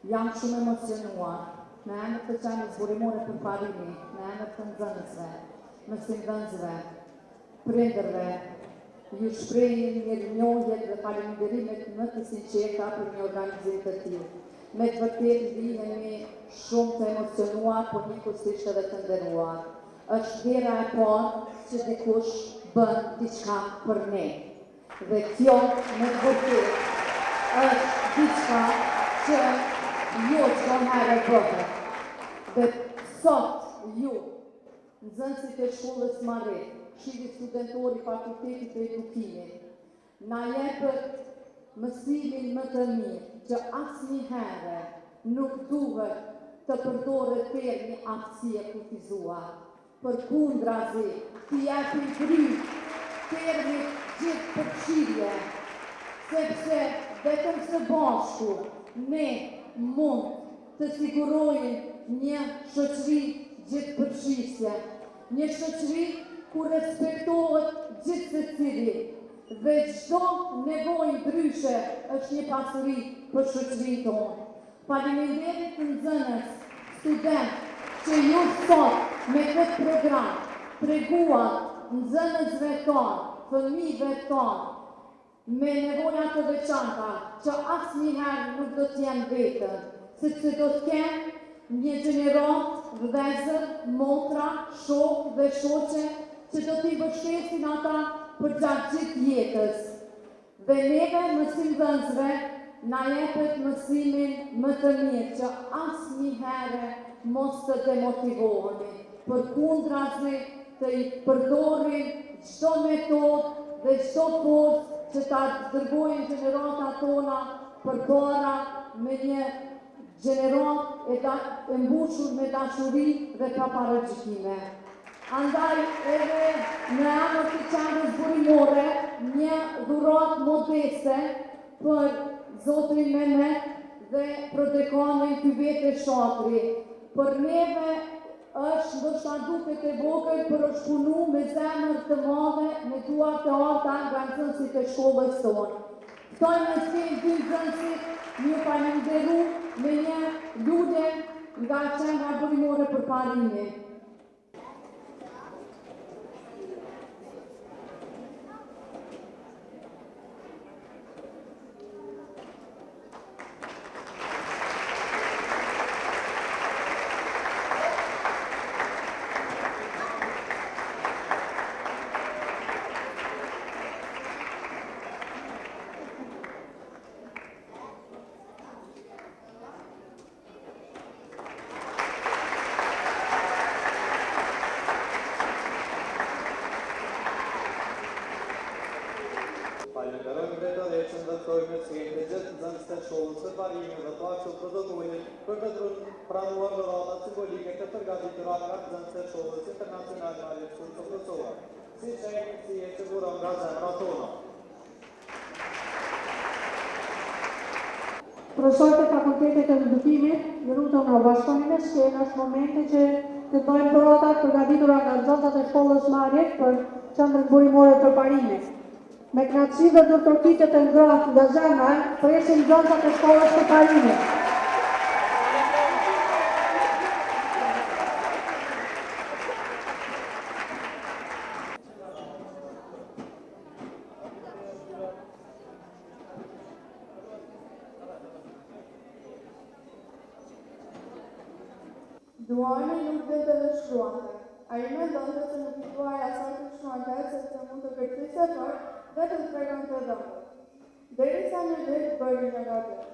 Jam shumë emocionuar, në emër të qenës burimore për parimi, në emër të nxënësve, mësimdhënësve, prindërve, ju shprehim mirënjohjet dhe falënderimet më të sinqerta për një organizim të tillë. Me të vërtetë ndihemi shumë të emocionuar, por njëkohësisht edhe të nderuar. Është hera e parë që dikush bën diçka për ne. Dhe kjo me të vërtetë është diçka që jo çdo herë bëhet. Dhe sot ju, nxënësit e shkollës Marrë, Këshilli Studentor i Fakultetit të Edukimit, na jepët mësimin më të mirë që asnjëherë nuk duhet të përdoret termi aftësi e kufizuar. Përkundrazi, t'i japi dryg termit gjithëpërfshirje, sepse vetëm së bashku ne mund të sigurojmë një shoqëri gjithëpërfshirëse, një shoqëri ku respektohet gjithë secili dhe çdo nevojë ndryshe është një pasuri për shoqërinë tonë. Faleminderit nxënës, student, që ju sot me këtë program treguat nxënësve tonë, fëmijëve tonë, me nevoja të veçanta që asnjëherë nuk do të jenë vetëm, sepse do të kenë një gjenerat, vëllezër, motra, shok dhe shoqe që do t'i mbështesin ata për gjatë gjithë jetës. Dhe neve mësimdhënësve na jepet mësimin më të mirë që asnjëherë mos të demotivohemi. Përkundrazi të i përdorim çdo metodë dhe çdo forcë që ta dërgojnë gjeneratat tona përpara me një gjenerat e mbushur me dashuri dhe pa paragjykime. Andaj edhe në emër të qenës burimore një dhuratë modeste për Zotrin Mehmet dhe prodekanin Kyvete Shatri. Për neve është ndoshta duket e vogël, por është punu me zemër të madhe, me duart të arta nga nxënësit e shkollës tonë. Ftoj me si dy nxënësit një falenderu me një lutje nga qenja burimore për parimin. Falenderojmë vetë dhe që ndërtojmë që jemi gjithë nxënësit të shkollës së parimit dhe të aksu protokollit për të pranuar dhuratat simbolike të përgatitura nga nxënësit të shkollës internacionale në Aleksandr të Kosova. Si qenjë si e siguron nga zemra tona. Profesorët e Fakultetit të Edukimit, ju lutem na bashkoni me skenë, është momenti që të bëjmë dhuratat përgatitura nga nxënësat e shkollës Marrë për qendrën burimore të parimit. Me kënaqësi dhe ndërtërtitet e ngrohtë nga zemra, presim nxënësat e shkollës së parimit. Duani nuk dhe të shkruante. Ai mendonte se në fituar asaj të shkruante sepse mund të kërkiste fort dhe të tregonte dhëmbë. Derisa një ditë bëri një gabim.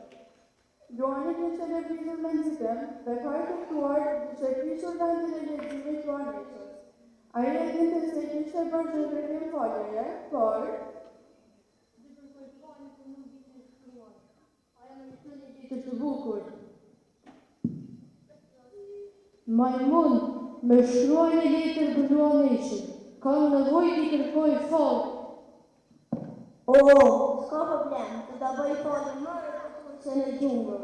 Duani kishte lëvizur me nxitim dhe ka e kuptuar se kishte vendin e leximit të anëqës. Ai e dinte se kishte bërë ndërtim foljeje, por të bukur. Majmun me shkruaj një letër për luaneshën. Kam nevojë t'i kërkoj fal. S'ka problem, të ta bëj falën më se në gjungë.